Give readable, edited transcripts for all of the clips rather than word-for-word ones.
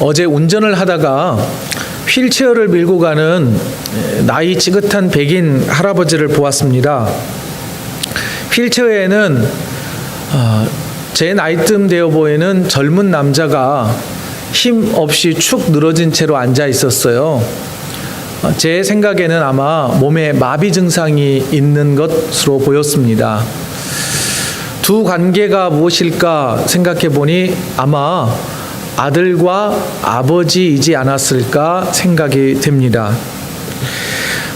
어제 운전을 하다가 휠체어를 밀고 가는 나이 지긋한 백인 할아버지를 보았습니다. 휠체어에는 제 나이쯤 되어 보이는 젊은 남자가 힘 없이 축 늘어진 채로 앉아 있었어요. 제 생각에는 아마 몸에 마비 증상이 있는 것으로 보였습니다. 두 관계가 무엇일까 생각해 보니 아마 아들과 아버지이지 않았을까 생각이 됩니다.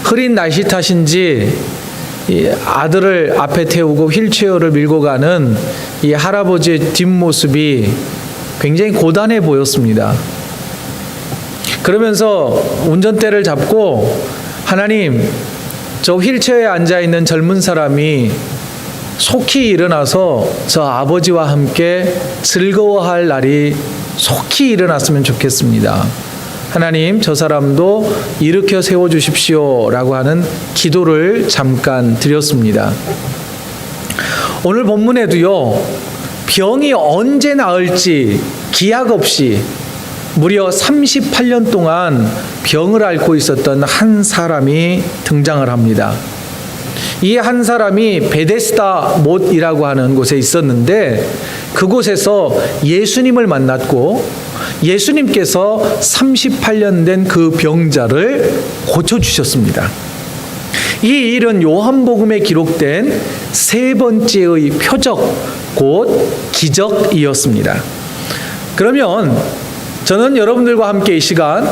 흐린 날씨 탓인지 이 아들을 앞에 태우고 휠체어를 밀고 가는 이 할아버지의 뒷모습이 굉장히 고단해 보였습니다. 그러면서 운전대를 잡고 하나님, 저 휠체어에 앉아있는 젊은 사람이 속히 일어나서 저 아버지와 함께 즐거워할 날이 속히 일어났으면 좋겠습니다. 하나님, 저 사람도 일으켜 세워주십시오 라고 하는 기도를 잠깐 드렸습니다. 오늘 본문에도요, 병이 언제 나을지 기약 없이 무려 38년 동안 병을 앓고 있었던 한 사람이 등장을 합니다. 이 한 사람이 베데스다 못이라고 하는 곳에 있었는데 그곳에서 예수님을 만났고 예수님께서 38년 된 그 병자를 고쳐주셨습니다. 이 일은 요한복음에 기록된 세 번째의 표적, 곧 기적이었습니다. 그러면 저는 여러분들과 함께 이 시간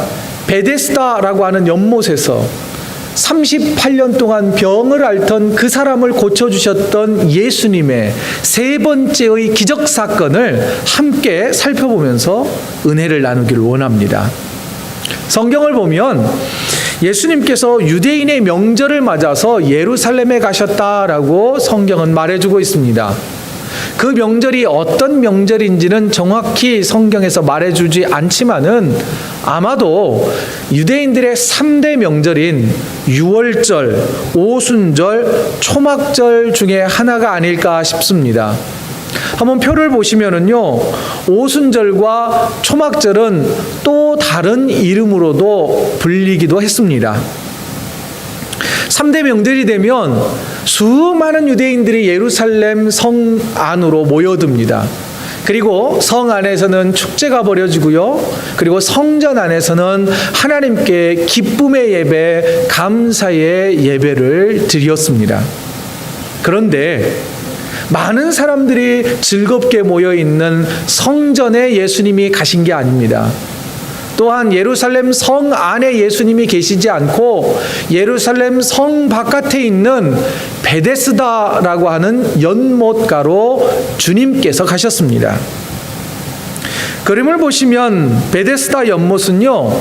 베데스다라고 하는 연못에서 38년 동안 병을 앓던 그 사람을 고쳐주셨던 예수님의 세 번째의 기적 사건을 함께 살펴보면서 은혜를 나누기를 원합니다. 성경을 보면 예수님께서 유대인의 명절을 맞아서 예루살렘에 가셨다라고 성경은 말해주고 있습니다. 그 명절이 어떤 명절인지는 정확히 성경에서 말해주지 않지만은 아마도 유대인들의 3대 명절인 유월절, 오순절, 초막절 중에 하나가 아닐까 싶습니다. 한번 표를 보시면은요, 오순절과 초막절은 또 다른 이름으로도 불리기도 했습니다. 3대 명절이 되면 수많은 유대인들이 예루살렘 성 안으로 모여듭니다. 그리고 성 안에서는 축제가 벌어지고요. 그리고 성전 안에서는 하나님께 기쁨의 예배, 감사의 예배를 드렸습니다. 그런데 많은 사람들이 즐겁게 모여있는 성전에 예수님이 가신 게 아닙니다. 또한 예루살렘 성 안에 예수님이 계시지 않고 예루살렘 성 바깥에 있는 베데스다라고 하는 연못가로 주님께서 가셨습니다. 그림을 보시면 베데스다 연못은요,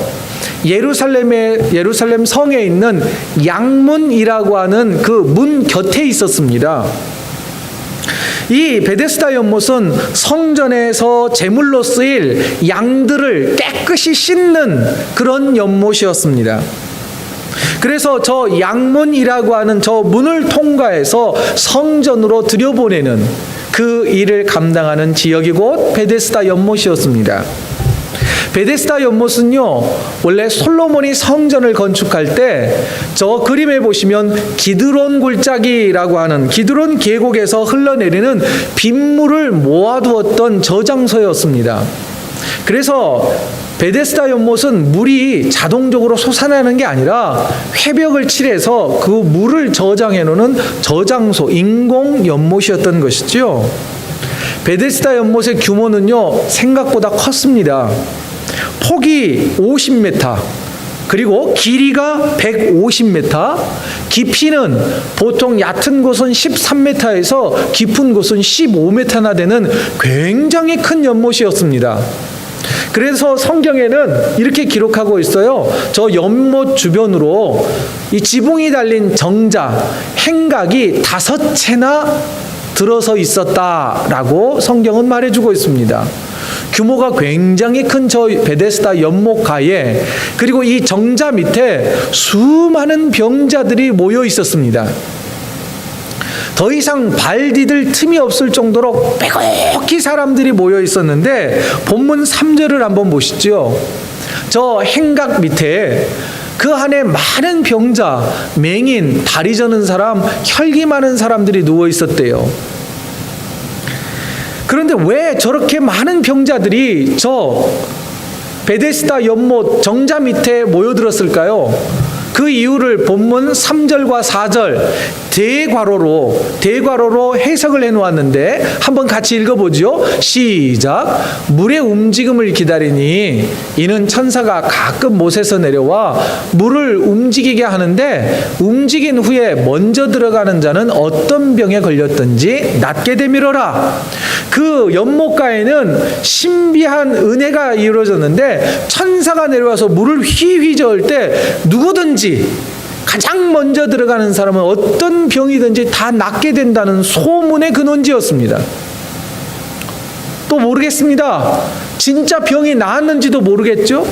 예루살렘 성에 있는 양문이라고 하는 그 문 곁에 있었습니다. 이 베데스다 연못은 성전에서 제물로 쓰일 양들을 깨끗이 씻는 그런 연못이었습니다. 그래서 저 양문이라고 하는 저 문을 통과해서 성전으로 들여보내는 그 일을 감당하는 지역이 곧 베데스다 연못이었습니다. 베데스다 연못은요, 원래 솔로몬이 성전을 건축할 때 저 그림에 보시면 기드론 골짜기라고 하는 기드론 계곡에서 흘러내리는 빗물을 모아두었던 저장소였습니다. 그래서 베데스다 연못은 물이 자동적으로 솟아나는 게 아니라 회벽을 칠해서 그 물을 저장해 놓는 저장소, 인공 연못이었던 것이죠. 베데스다 연못의 규모는요, 생각보다 컸습니다. 폭이 50m, 그리고 길이가 150m, 깊이는 보통 얕은 곳은 13m에서 깊은 곳은 15m나 되는 굉장히 큰 연못이었습니다. 그래서 성경에는 이렇게 기록하고 있어요. 저 연못 주변으로 이 지붕이 달린 정자, 행각이 5채나 들어서 있었다라고 성경은 말해주고 있습니다. 규모가 굉장히 큰 저 베데스다 연못가에, 그리고 이 정자 밑에 수많은 병자들이 모여 있었습니다. 더 이상 발 디딜 틈이 없을 정도로 빼곡히 사람들이 모여 있었는데 본문 3절을 한번 보시죠. 저 행각 밑에 그 안에 많은 병자, 맹인, 다리 저는 사람, 혈기 많은 사람들이 누워 있었대요. 그런데 왜 저렇게 많은 병자들이 저 베데스다 연못 정자 밑에 모여들었을까요? 그 이유를 본문 3절과 4절 대괄호로 해석을 해놓았는데 한번 같이 읽어보죠. 시작. 물의 움직임을 기다리니 이는 천사가 가끔 못에서 내려와 물을 움직이게 하는데 움직인 후에 먼저 들어가는 자는 어떤 병에 걸렸든지 낫게 되밀어라. 그 연못가에는 신비한 은혜가 이루어졌는데 천사가 내려와서 물을 휘휘 저을 때 누구든지 가장 먼저 들어가는 사람은 어떤 병이든지 다 낫게 된다는 소문의 근원지였습니다. 또 모르겠습니다. 진짜 병이 나았는지도 모르겠죠?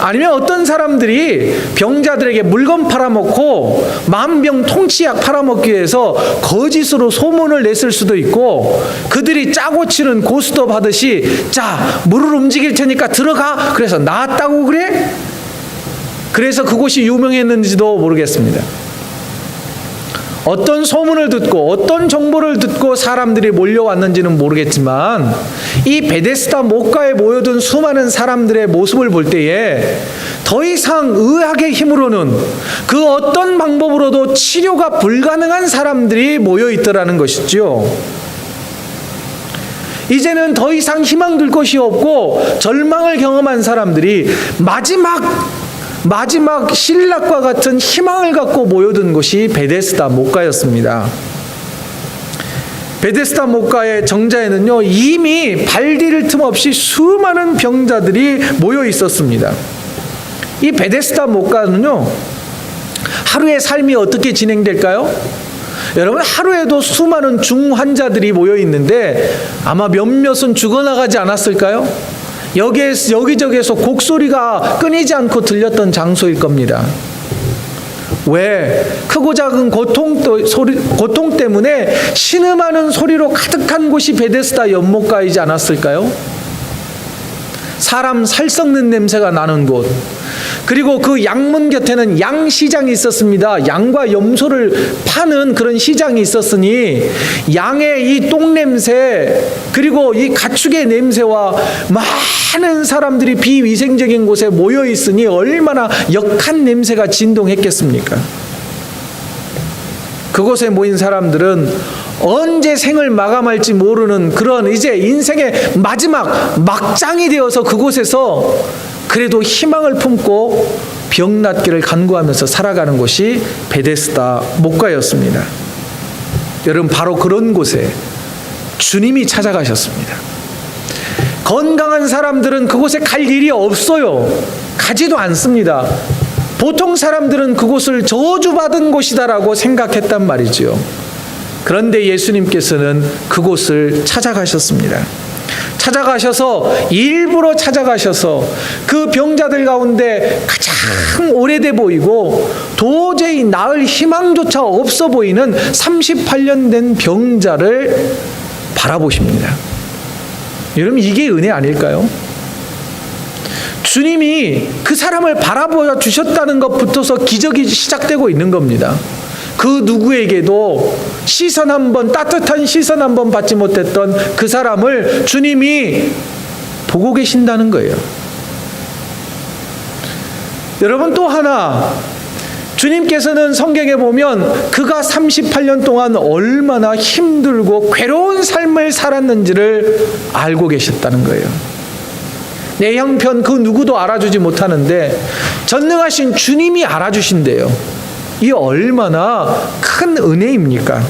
아니면 어떤 사람들이 병자들에게 물건 팔아먹고 만병통치약 팔아먹기 위해서 거짓으로 소문을 냈을 수도 있고, 그들이 짜고 치는 고스톱 하듯이 자 물을 움직일 테니까 들어가, 그래서 나았다고 그래? 그래서 그곳이 유명했는지도 모르겠습니다. 어떤 소문을 듣고 어떤 정보를 듣고 사람들이 몰려왔는지는 모르겠지만 이 베데스다 못가에 모여든 수많은 사람들의 모습을 볼 때에 더 이상 의학의 힘으로는 그 어떤 방법으로도 치료가 불가능한 사람들이 모여 있더라는 것이죠. 이제는 더 이상 희망 둘 것이 없고 절망을 경험한 사람들이 마지막 신락과 같은 희망을 갖고 모여든 곳이 베데스다 못가였습니다. 베데스다 못가의 정자에는요, 이미 발 디딜 틈 없이 수많은 병자들이 모여 있었습니다. 이 베데스다 못가는요, 하루의 삶이 어떻게 진행될까요? 여러분, 하루에도 수많은 중환자들이 모여 있는데 아마 몇몇은 죽어나가지 않았을까요? 여기저기에서 곡소리가 끊이지 않고 들렸던 장소일 겁니다. 왜? 크고 작은 고통 때문에 신음하는 소리로 가득한 곳이 베데스다 연못가이지 않았을까요? 사람 살 썩는 냄새가 나는 곳, 그리고 그 양문 곁에는 양시장이 있었습니다. 양과 염소를 파는 그런 시장이 있었으니 양의 이 똥냄새, 그리고 이 가축의 냄새와 많은 사람들이 비위생적인 곳에 모여 있으니 얼마나 역한 냄새가 진동했겠습니까? 그곳에 모인 사람들은 언제 생을 마감할지 모르는 그런 이제 인생의 마지막 막장이 되어서 그곳에서 그래도 희망을 품고 병 낫기를 간구하면서 살아가는 곳이 베데스다 못가였습니다. 여러분, 바로 그런 곳에 주님이 찾아가셨습니다. 건강한 사람들은 그곳에 갈 일이 없어요. 가지도 않습니다. 보통 사람들은 그곳을 저주받은 곳이다라고 생각했단 말이죠. 그런데 예수님께서는 그곳을 찾아가셨습니다. 찾아가셔서, 일부러 찾아가셔서 그 병자들 가운데 가장 오래돼 보이고 도저히 나을 희망조차 없어 보이는 38년 된 병자를 바라보십니다. 여러분, 이게 은혜 아닐까요? 주님이 그 사람을 바라보아 주셨다는 것부터서 기적이 시작되고 있는 겁니다. 그 누구에게도 시선 한번, 따뜻한 시선 한번 받지 못했던 그 사람을 주님이 보고 계신다는 거예요. 여러분, 또 하나, 주님께서는 성경에 보면 그가 38년 동안 얼마나 힘들고 괴로운 삶을 살았는지를 알고 계셨다는 거예요. 내 형편 그 누구도 알아주지 못하는데 전능하신 주님이 알아주신대요. 이 얼마나 큰 은혜입니까?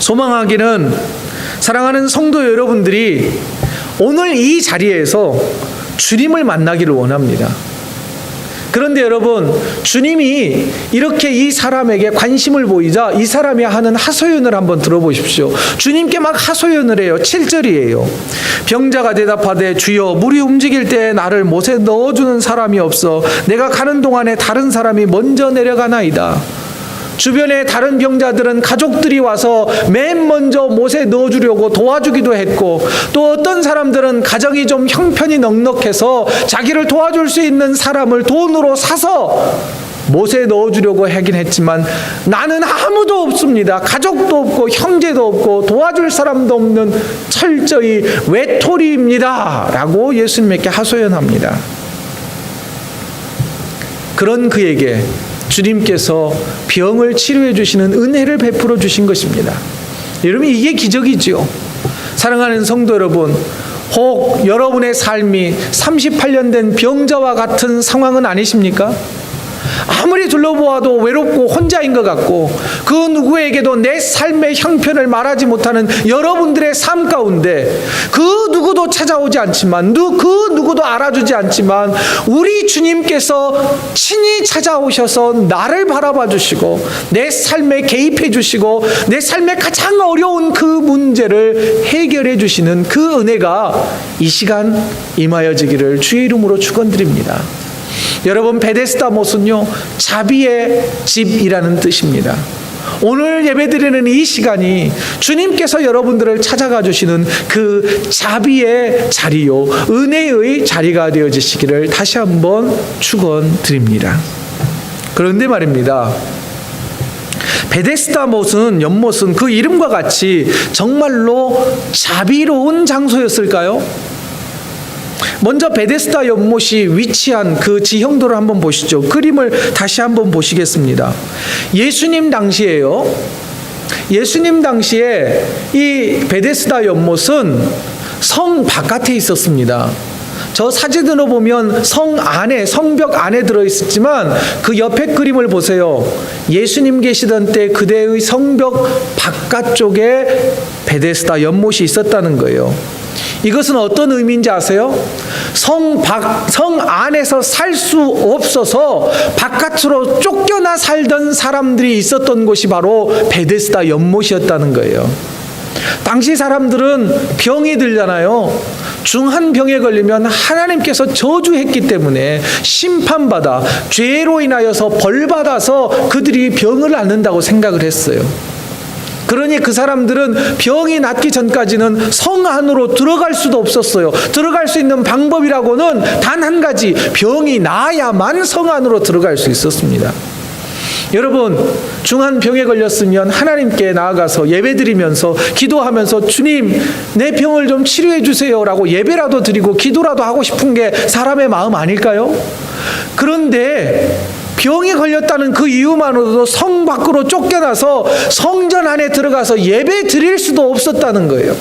소망하기는, 사랑하는 성도 여러분들이 오늘 이 자리에서 주님을 만나기를 원합니다. 그런데 여러분, 주님이 이렇게 이 사람에게 관심을 보이자 이 사람이 하는 하소연을 한번 들어보십시오. 주님께 막 하소연을 해요. 7절이에요. 병자가 대답하되 주여, 물이 움직일 때 나를 못에 넣어주는 사람이 없어 내가 가는 동안에 다른 사람이 먼저 내려가나이다. 주변에 다른 병자들은 가족들이 와서 맨 먼저 못에 넣어주려고 도와주기도 했고, 또 어떤 사람들은 가정이 좀 형편이 넉넉해서 자기를 도와줄 수 있는 사람을 돈으로 사서 못에 넣어주려고 하긴 했지만, 나는 아무도 없습니다. 가족도 없고 형제도 없고 도와줄 사람도 없는 철저히 외톨이입니다 라고 예수님께 하소연합니다. 그런 그에게 주님께서 병을 치료해 주시는 은혜를 베풀어 주신 것입니다. 여러분, 이게 기적이지요. 사랑하는 성도 여러분, 혹 여러분의 삶이 38년 된 병자와 같은 상황은 아니십니까? 아무리 둘러보아도 외롭고 혼자인 것 같고, 그 누구에게도 내 삶의 형편을 말하지 못하는 여러분들의 삶 가운데 그 누구도 찾아오지 않지만, 그 누구도 알아주지 않지만, 우리 주님께서 친히 찾아오셔서 나를 바라봐 주시고 내 삶에 개입해 주시고 내 삶의 가장 어려운 그 문제를 해결해 주시는 그 은혜가 이 시간 임하여지기를 주의 이름으로 축원드립니다. 여러분, 베데스다 못은요, 자비의 집이라는 뜻입니다. 오늘 예배드리는 이 시간이 주님께서 여러분들을 찾아가 주시는 그 자비의 자리요, 은혜의 자리가 되어지시기를 다시 한번 축원드립니다. 그런데 말입니다, 베데스다 못은, 연못은 그 이름과 같이 정말로 자비로운 장소였을까요? 먼저 베데스다 연못이 위치한 그 지형도를 한번 보시죠. 그림을 다시 한번 보시겠습니다. 예수님 당시에요, 예수님 당시에 이 베데스다 연못은 성 바깥에 있었습니다. 저 사진으로 보면 성 안에, 성벽 안에 들어있었지만 그 옆에 그림을 보세요. 예수님 계시던 때 그대의 성벽 바깥쪽에 베데스다 연못이 있었다는 거예요. 이것은 어떤 의미인지 아세요? 성 안에서 살 수 없어서 바깥으로 쫓겨나 살던 사람들이 있었던 곳이 바로 베데스다 연못이었다는 거예요. 당시 사람들은 병이 들잖아요. 중한 병에 걸리면 하나님께서 저주했기 때문에 심판받아 죄로 인하여서 벌받아서 그들이 병을 앓는다고 생각을 했어요. 그러니 그 사람들은 병이 낫기 전까지는 성 안으로 들어갈 수도 없었어요. 들어갈 수 있는 방법이라고는 단 한 가지, 병이 나아야만 성 안으로 들어갈 수 있었습니다. 여러분, 중한 병에 걸렸으면 하나님께 나아가서 예배드리면서 기도하면서 주님, 내 병을 좀 치료해 주세요 라고 예배라도 드리고 기도라도 하고 싶은 게 사람의 마음 아닐까요? 그런데 병이 걸렸다는 그 이유만으로도 성 밖으로 쫓겨나서 성전 안에 들어가서 예배 드릴 수도 없었다는 거예요.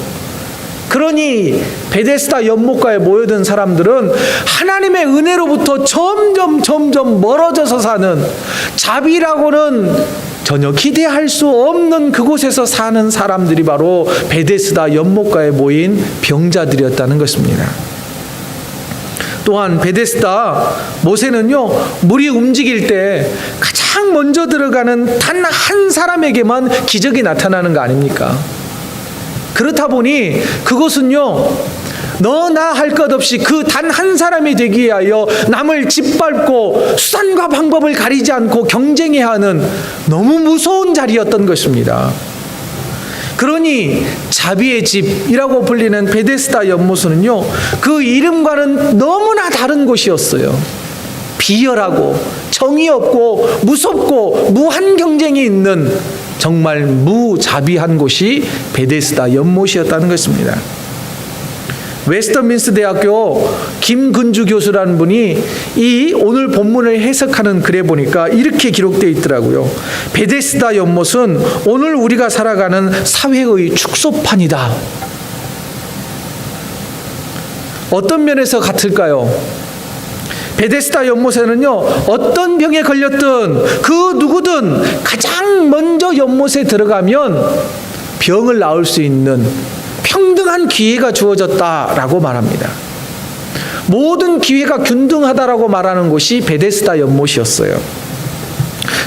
그러니 베데스다 연못가에 모여든 사람들은 하나님의 은혜로부터 점점 멀어져서 사는, 자비라고는 전혀 기대할 수 없는 그곳에서 사는 사람들이 바로 베데스다 연못가에 모인 병자들이었다는 것입니다. 또한 베데스다 못에는요, 물이 움직일 때 가장 먼저 들어가는 단 한 사람에게만 기적이 나타나는 거 아닙니까? 그렇다 보니 그곳은요, 너나 할 것 없이 그 단 한 사람이 되기 위하여 남을 짓밟고 수단과 방법을 가리지 않고 경쟁해야 하는 너무 무서운 자리였던 것입니다. 그러니 자비의 집이라고 불리는 베데스다 연못은요, 그 이름과는 너무나 다른 곳이었어요. 비열하고 정의 없고 무섭고 무한 경쟁이 있는 정말 무자비한 곳이 베데스다 연못이었다는 것입니다. 웨스터민스터 대학교 김근주 교수라는 분이 이 오늘 본문을 해석하는 글에 보니까 이렇게 기록되어 있더라고요. 베데스다 연못은 오늘 우리가 살아가는 사회의 축소판이다. 어떤 면에서 같을까요? 베데스다 연못에는요, 어떤 병에 걸렸든 그 누구든 가장 먼저 연못에 들어가면 병을 나을 수 있는 평등한 기회가 주어졌다라고 말합니다. 모든 기회가 균등하다라고 말하는 곳이 베데스다 연못이었어요.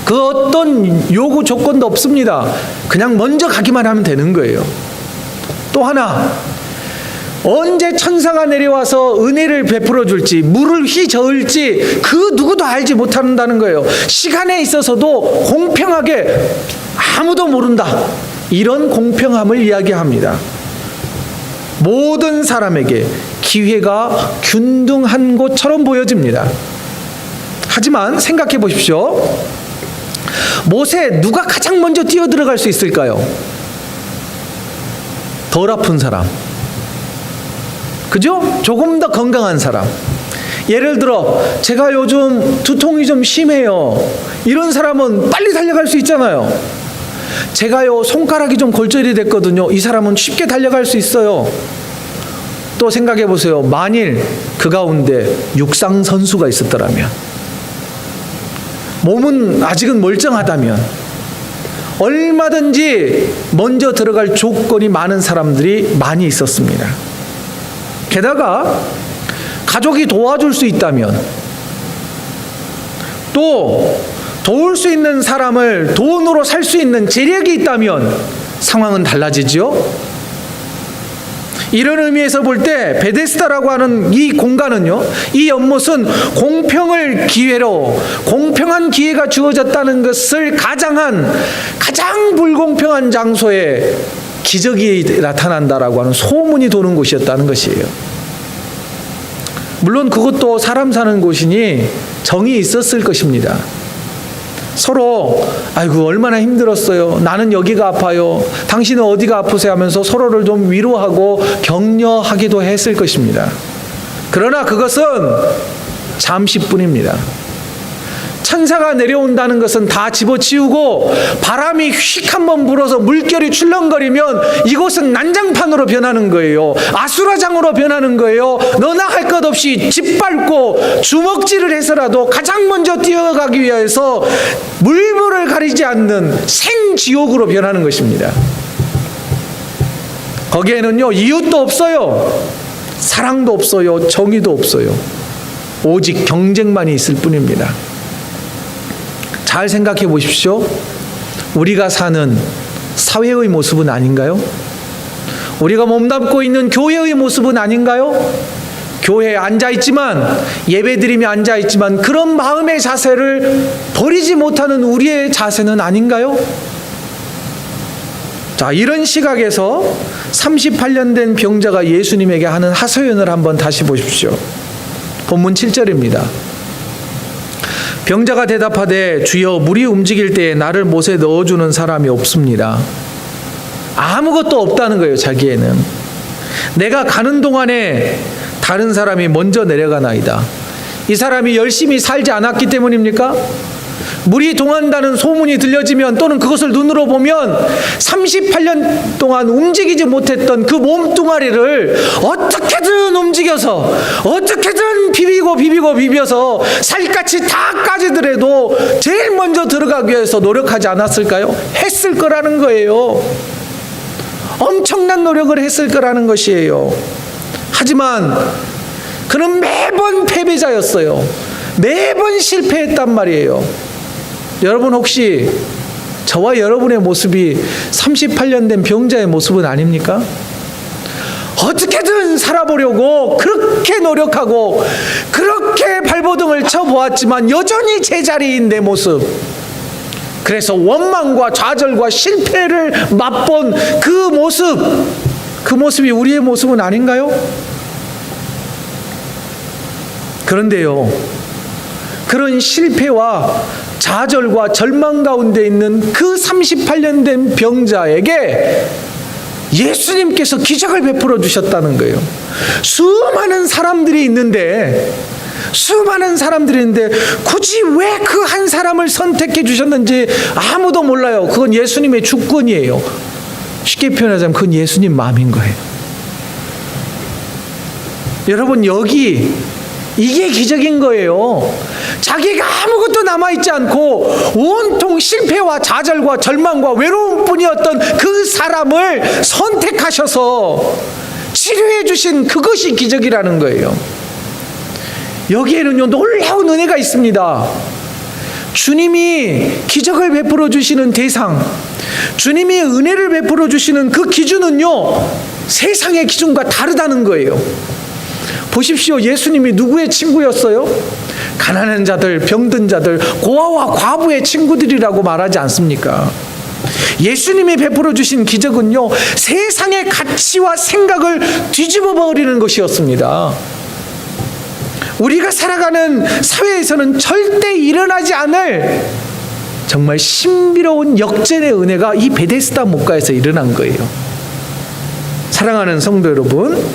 그 어떤 요구 조건도 없습니다. 그냥 먼저 가기만 하면 되는 거예요. 또 하나, 언제 천사가 내려와서 은혜를 베풀어 줄지, 물을 휘저을지 그 누구도 알지 못한다는 거예요. 시간에 있어서도 공평하게 아무도 모른다. 이런 공평함을 이야기합니다. 모든 사람에게 기회가 균등한 것처럼 보여집니다. 하지만 생각해 보십시오. 못에 누가 가장 먼저 뛰어들어갈 수 있을까요? 덜 아픈 사람, 그죠? 조금 더 건강한 사람. 예를 들어 제가 요즘 두통이 좀 심해요. 이런 사람은 빨리 달려갈 수 있잖아요. 제가요 손가락이 좀 골절이 됐거든요. 이 사람은 쉽게 달려갈 수 있어요. 또 생각해 보세요. 만일 그 가운데 육상 선수가 있었더라면, 몸은 아직은 멀쩡하다면 얼마든지 먼저 들어갈 조건이 많은 사람들이 많이 있었습니다. 게다가 가족이 도와줄 수 있다면, 또 도울 수 있는 사람을 돈으로 살 수 있는 재력이 있다면 상황은 달라지죠. 이런 의미에서 볼 때 베데스다라고 하는 이 공간은요, 이 연못은 공평을 기회로, 공평한 기회가 주어졌다는 것을 가장 불공평한 장소에 기적이 나타난다라고 하는 소문이 도는 곳이었다는 것이에요. 물론 그것도 사람 사는 곳이니 정이 있었을 것입니다. 서로 아이고 얼마나 힘들었어요. 나는 여기가 아파요. 당신은 어디가 아프세요 하면서 서로를 좀 위로하고 격려하기도 했을 것입니다. 그러나 그것은 잠시뿐입니다. 천사가 내려온다는 것은 다 집어치우고 바람이 휙 한번 불어서 물결이 출렁거리면 이곳은 난장판으로 변하는 거예요. 아수라장으로 변하는 거예요. 너나 할 것 없이 짓밟고 주먹질을 해서라도 가장 먼저 뛰어가기 위해서 물불을 가리지 않는 생지옥으로 변하는 것입니다. 거기에는요 이웃도 없어요. 사랑도 없어요. 정의도 없어요. 오직 경쟁만이 있을 뿐입니다. 잘 생각해 보십시오. 우리가 사는 사회의 모습은 아닌가요? 우리가 몸담고 있는 교회의 모습은 아닌가요? 교회에 앉아있지만, 예배드리며 앉아있지만 그런 마음의 자세를 버리지 못하는 우리의 자세는 아닌가요? 자, 이런 시각에서 38년 된 병자가 예수님에게 하는 하소연을 한번 다시 보십시오. 본문 7절입니다. 병자가 대답하되 주여 물이 움직일 때에 나를 못에 넣어주는 사람이 없습니다. 아무것도 없다는 거예요. 자기에는. 내가 가는 동안에 다른 사람이 먼저 내려가나이다. 이 사람이 열심히 살지 않았기 때문입니까? 물이 동한다는 소문이 들려지면, 또는 그것을 눈으로 보면 38년 동안 움직이지 못했던 그 몸뚱아리를 어떻게든 움직여서, 어떻게든 비벼서 살갗이 다 까지더라도 제일 먼저 들어가기 위해서 노력하지 않았을까요? 했을 거라는 거예요. 엄청난 노력을 했을 거라는 것이에요. 하지만 그는 매번 패배자였어요. 매번 실패했단 말이에요. 여러분, 혹시 저와 여러분의 모습이 38년 된 병자의 모습은 아닙니까? 어떻게든 살아보려고 그렇게 노력하고 그렇게 발버둥을 쳐보았지만 여전히 제자리인 내 모습, 그래서 원망과 좌절과 실패를 맛본 그 모습이 우리의 모습은 아닌가요? 그런데요, 그런 실패와 좌절과 절망 가운데 있는 그 38년 된 병자에게 예수님께서 기적을 베풀어 주셨다는 거예요. 수많은 사람들이 있는데 굳이 왜 그 한 사람을 선택해 주셨는지 아무도 몰라요. 그건 예수님의 주권이에요. 쉽게 표현하자면 그건 예수님 마음인 거예요. 여러분, 이게 기적인 거예요. 자기가 아무것도 남아있지 않고 온통 실패와 좌절과 절망과 외로움뿐이었던 그 사람을 선택하셔서 치료해 주신 그것이 기적이라는 거예요. 여기에는요 놀라운 은혜가 있습니다. 주님이 기적을 베풀어 주시는 대상, 주님이 은혜를 베풀어 주시는 그 기준은요, 세상의 기준과 다르다는 거예요. 보십시오. 예수님이 누구의 친구였어요? 가난한 자들, 병든 자들, 고아와 과부의 친구들이라고 말하지 않습니까? 예수님이 베풀어 주신 기적은요, 세상의 가치와 생각을 뒤집어 버리는 것이었습니다. 우리가 살아가는 사회에서는 절대 일어나지 않을 정말 신비로운 역전의 은혜가 이 베데스다 목가에서 일어난 거예요. 사랑하는 성도 여러분,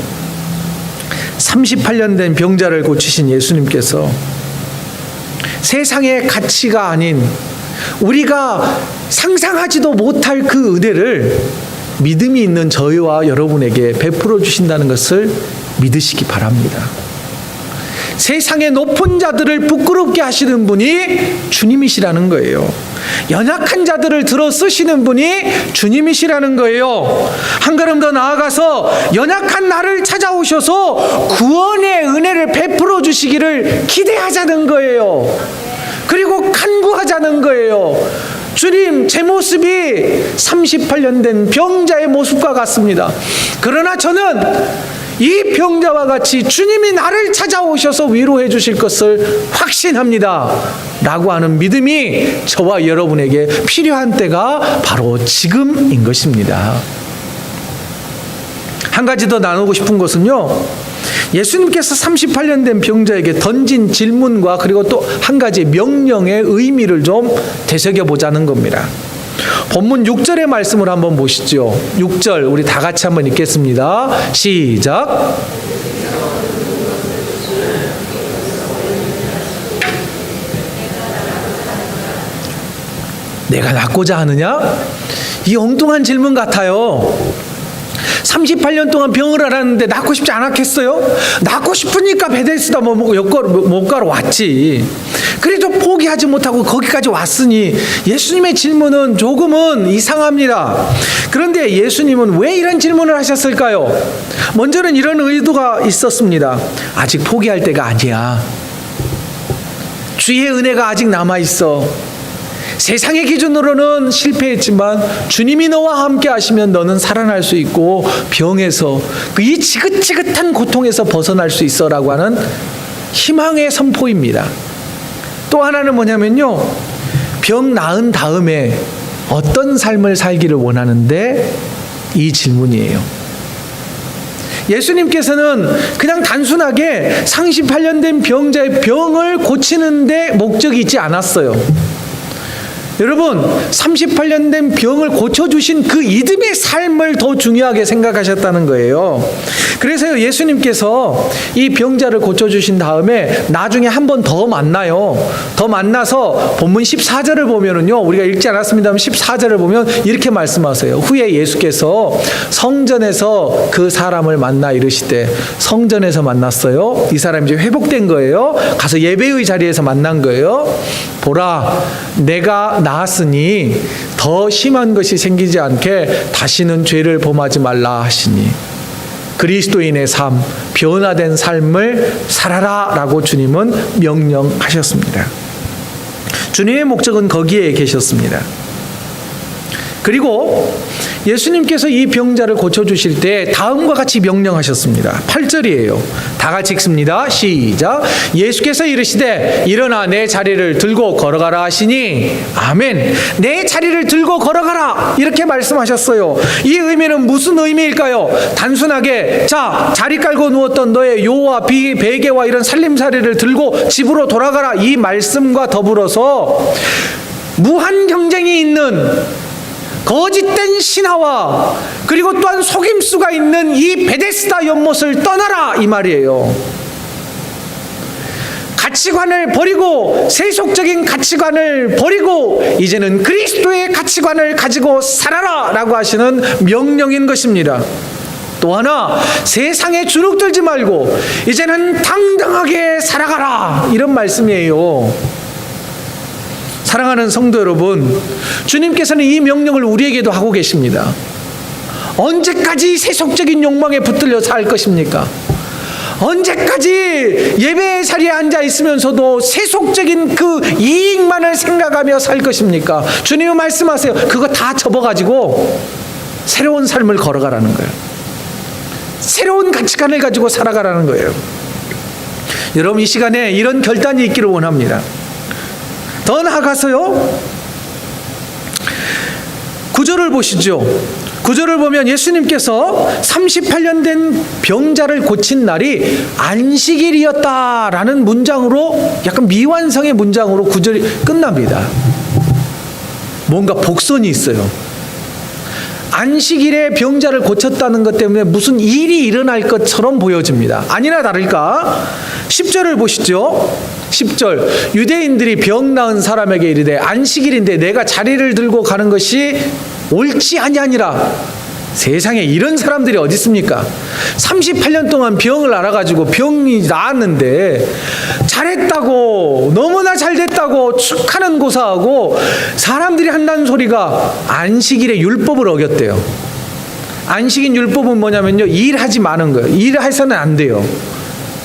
38년 된 병자를 고치신 예수님께서 세상의 가치가 아닌 우리가 상상하지도 못할 그 은혜를 믿음이 있는 저희와 여러분에게 베풀어 주신다는 것을 믿으시기 바랍니다. 세상의 높은 자들을 부끄럽게 하시는 분이 주님이시라는 거예요. 연약한 자들을 들어 쓰시는 분이 주님이시라는 거예요. 한 걸음 더 나아가서 연약한 나를 찾아오셔서 구원의 은혜를 베풀어 주시기를 기대하자는 거예요. 그리고 간구하자는 거예요. 주님, 제 모습이 38년 된 병자의 모습과 같습니다. 그러나 저는 이 병자와 같이 주님이 나를 찾아오셔서 위로해 주실 것을 확신합니다 라고 하는 믿음이 저와 여러분에게 필요한 때가 바로 지금인 것입니다. 한 가지 더 나누고 싶은 것은요, 예수님께서 38년 된 병자에게 던진 질문과 그리고 또 한 가지 명령의 의미를 좀 되새겨보자는 겁니다. 본문 6절의 말씀을 한번 보시죠. 6절 우리 다 같이 한번 읽겠습니다. 시작. 내가 낫고자 하느냐? 이 엉뚱한 질문 같아요. 38년 동안 병을 앓았는데 낫고 싶지 않았겠어요? 낫고 싶으니까 베데스다 목가로 왔지. 그래도 포기하지 못하고 거기까지 왔으니 예수님의 질문은 조금은 이상합니다. 그런데 예수님은 왜 이런 질문을 하셨을까요? 먼저는 이런 의도가 있었습니다. 아직 포기할 때가 아니야. 주의 은혜가 아직 남아있어. 세상의 기준으로는 실패했지만 주님이 너와 함께 하시면 너는 살아날 수 있고 병에서 이 지긋지긋한 고통에서 벗어날 수 있어라고 하는 희망의 선포입니다. 또 하나는 뭐냐면요, 병 나은 다음에 어떤 삶을 살기를 원하는데 이 질문이에요. 예수님께서는 그냥 단순하게 38년 된 병자의 병을 고치는 데 목적이 있지 않았어요. 여러분, 38년 된 병을 고쳐주신 그 이듬의 삶을 더 중요하게 생각하셨다는 거예요. 그래서 예수님께서 이 병자를 고쳐주신 다음에 나중에 한 번 더 만나요. 더 만나서 본문 14절을 보면은요, 우리가 읽지 않았습니다만 14절을 보면 이렇게 말씀하세요. 후에 예수께서 성전에서 그 사람을 만나 이르시되, 성전에서 만났어요. 이 사람이 이제 회복된 거예요. 가서 예배의 자리에서 만난 거예요. 보라, 내가 나았으니 더 심한 것이 생기지 않게 다시는 죄를 범하지 말라 하시니 그리스도인의 삶, 변화된 삶을 살아라 라고 주님은 명령하셨습니다. 주님의 목적은 거기에 계셨습니다. 그리고 예수님께서 이 병자를 고쳐주실 때 다음과 같이 명령하셨습니다. 8절이에요. 다 같이 읽습니다. 시작. 예수께서 이르시되 일어나 내 자리를 들고 걸어가라 하시니 아멘. 내 자리를 들고 걸어가라 이렇게 말씀하셨어요. 이 의미는 무슨 의미일까요? 단순하게 자, 자리 깔고 누웠던 너의 요와 베개와 이런 살림살이를 들고 집으로 돌아가라 이 말씀과 더불어서 무한 경쟁이 있는 거짓된 신화와 그리고 또한 속임수가 있는 이 베데스다 연못을 떠나라 이 말이에요. 가치관을 버리고 세속적인 가치관을 버리고 이제는 그리스도의 가치관을 가지고 살아라 라고 하시는 명령인 것입니다. 또 하나, 세상에 주눅들지 말고 이제는 당당하게 살아가라 이런 말씀이에요. 사랑하는 성도 여러분, 주님께서는 이 명령을 우리에게도 하고 계십니다. 언제까지 세속적인 욕망에 붙들려 살 것입니까? 언제까지 예배 자리에 앉아 있으면서도 세속적인 그 이익만을 생각하며 살 것입니까? 주님은 말씀하세요. 그거 다 접어가지고 새로운 삶을 걸어가라는 거예요. 새로운 가치관을 가지고 살아가라는 거예요. 여러분, 이 시간에 이런 결단이 있기를 원합니다. 더 나아가서요, 9절을 보시죠. 9절을 보면 예수님께서 38년 된 병자를 고친 날이 안식일이었다라는 문장으로, 약간 미완성의 문장으로 9절이 끝납니다. 뭔가 복선이 있어요. 안식일에 병자를 고쳤다는 것 때문에 무슨 일이 일어날 것처럼 보여집니다. 아니나 다를까 10절을 보시죠. 10절, 유대인들이 병 나은 사람에게 이르되 안식일인데 내가 자리를 들고 가는 것이 옳지 아니하니라. 세상에 이런 사람들이 어디 있습니까? 38년 동안 병을 앓아가지고 병이 나았는데 잘했다고, 너무나 잘됐다고 축하는 고사하고 사람들이 한다는 소리가 안식일의 율법을 어겼대요. 안식일 율법은 뭐냐면요, 일하지 마는 거예요. 일해서는 안 돼요.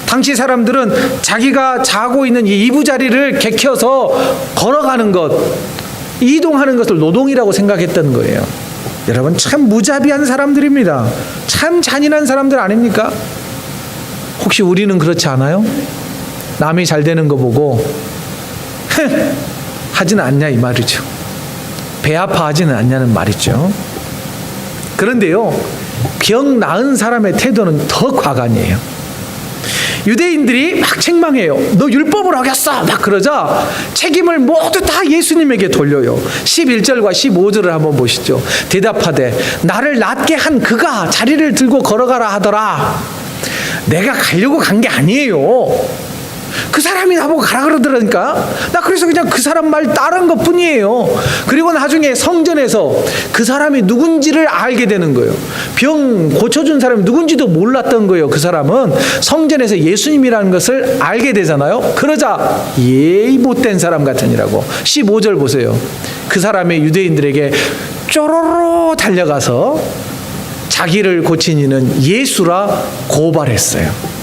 당시 사람들은 자기가 자고 있는 이 이부자리를 개켜서 걸어가는 것, 이동하는 것을 노동이라고 생각했던 거예요. 여러분, 참 무자비한 사람들입니다. 참 잔인한 사람들 아닙니까? 혹시 우리는 그렇지 않아요? 남이 잘 되는 거 보고 하지는 않냐 이 말이죠. 배 아파하지는 않냐는 말이죠. 그런데요, 병 나은 사람의 태도는 더 과간이에요. 유대인들이 막 책망해요. 너 율법을 어겼어! 막 그러자 책임을 모두 다 예수님에게 돌려요. 11절과 15절을 한번 보시죠. 대답하되 나를 낫게 한 그가 자리를 들고 걸어가라 하더라. 내가 가려고 간 게 아니에요. 그 사람이 나보고 가라 그러더라니까. 나 그래서 그냥 그 사람 말 따른 것 뿐이에요. 그리고 나중에 성전에서 그 사람이 누군지를 알게 되는 거예요. 병 고쳐준 사람이 누군지도 몰랐던 거예요. 그 사람은 성전에서 예수님이라는 것을 알게 되잖아요. 그러자 예의 못된 사람 같으니라고. 15절 보세요. 그 사람의 유대인들에게 쪼로로 달려가서 자기를 고친 이는 예수라 고발했어요.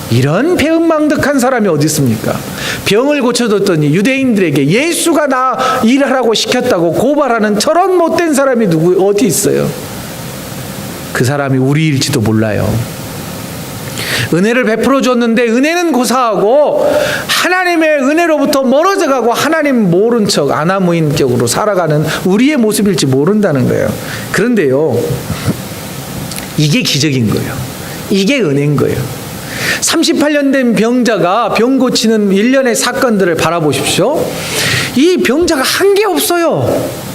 이런 배은망덕한 사람이 어디 있습니까? 병을 고쳐줬더니 유대인들에게 예수가 나 일하라고 시켰다고 고발하는 저런 못된 사람이 어디 있어요? 그 사람이 우리일지도 몰라요. 은혜를 베풀어 줬는데 은혜는 고사하고 하나님의 은혜로부터 멀어져 가고 하나님 모른 척 아나무인격으로 살아가는 우리의 모습일지 모른다는 거예요. 그런데요, 이게 기적인 거예요. 이게 은혜인 거예요. 38년 된 병자가 병 고치는 일련의 사건들을 바라보십시오. 이 병자가 한 게 없어요.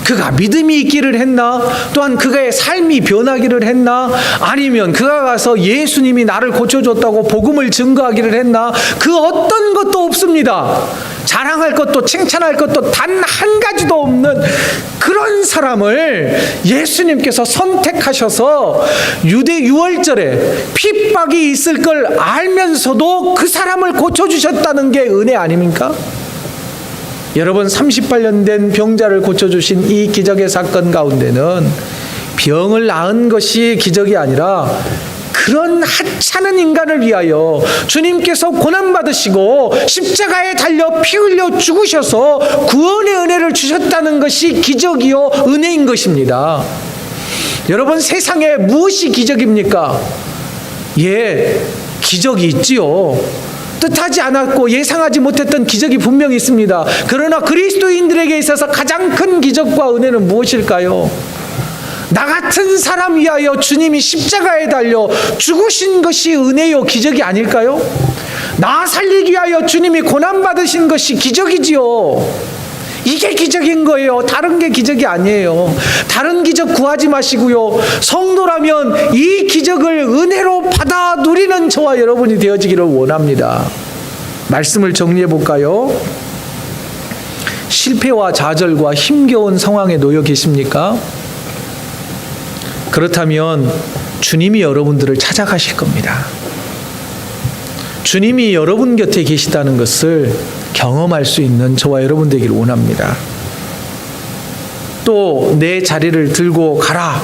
그가 믿음이 있기를 했나? 또한 그의 삶이 변하기를 했나? 아니면 그가 가서 예수님이 나를 고쳐줬다고 복음을 증거하기를 했나? 그 어떤 것도 없습니다. 자랑할 것도 칭찬할 것도 단 한 가지도 없는 그런 사람을 예수님께서 선택하셔서 유대 유월절에 핍박이 있을 걸 알면서도 그 사람을 고쳐주셨다는 게 은혜 아닙니까? 여러분, 38년 된 병자를 고쳐주신 이 기적의 사건 가운데는 병을 나은 것이 기적이 아니라 그런 하찮은 인간을 위하여 주님께서 고난받으시고 십자가에 달려 피 흘려 죽으셔서 구원의 은혜를 주셨다는 것이 기적이요 은혜인 것입니다. 여러분, 세상에 무엇이 기적입니까? 예, 기적이 있지요. 뜻하지 않았고 예상하지 못했던 기적이 분명히 있습니다. 그러나 그리스도인들에게 있어서 가장 큰 기적과 은혜는 무엇일까요? 나 같은 사람 위하여 주님이 십자가에 달려 죽으신 것이 은혜요 기적이 아닐까요? 나 살리기 위하여 주님이 고난받으신 것이 기적이지요. 이게 기적인 거예요. 다른 게 기적이 아니에요. 다른 기적 구하지 마시고요. 성도라면 이 기적을 은혜로 받아 누리는 저와 여러분이 되어지기를 원합니다. 말씀을 정리해 볼까요? 실패와 좌절과 힘겨운 상황에 놓여 계십니까? 그렇다면 주님이 여러분들을 찾아가실 겁니다. 주님이 여러분 곁에 계시다는 것을 경험할 수 있는 저와 여러분 되기를 원합니다. 또 내 자리를 들고 가라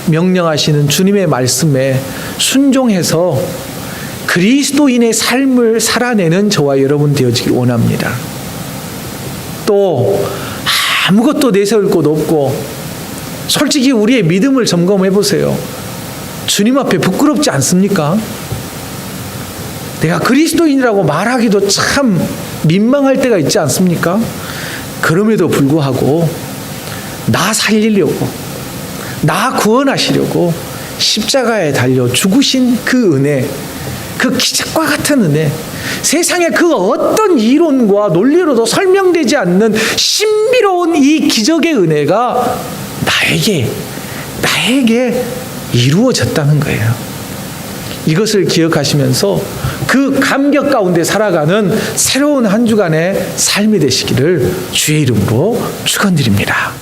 명령하시는 주님의 말씀에 순종해서 그리스도인의 삶을 살아내는 저와 여러분 되어지길 원합니다. 또 아무것도 내세울 곳 없고 솔직히 우리의 믿음을 점검해 보세요. 주님 앞에 부끄럽지 않습니까? 내가 그리스도인이라고 말하기도 참 민망할 때가 있지 않습니까? 그럼에도 불구하고 나 살리려고, 나 구원하시려고 십자가에 달려 죽으신 그 은혜, 그 기적과 같은 은혜, 세상의 그 어떤 이론과 논리로도 설명되지 않는 신비로운 이 기적의 은혜가 나에게 이루어졌다는 거예요. 이것을 기억하시면서 그 감격 가운데 살아가는 새로운 한 주간의 삶이 되시기를 주의 이름으로 축원드립니다.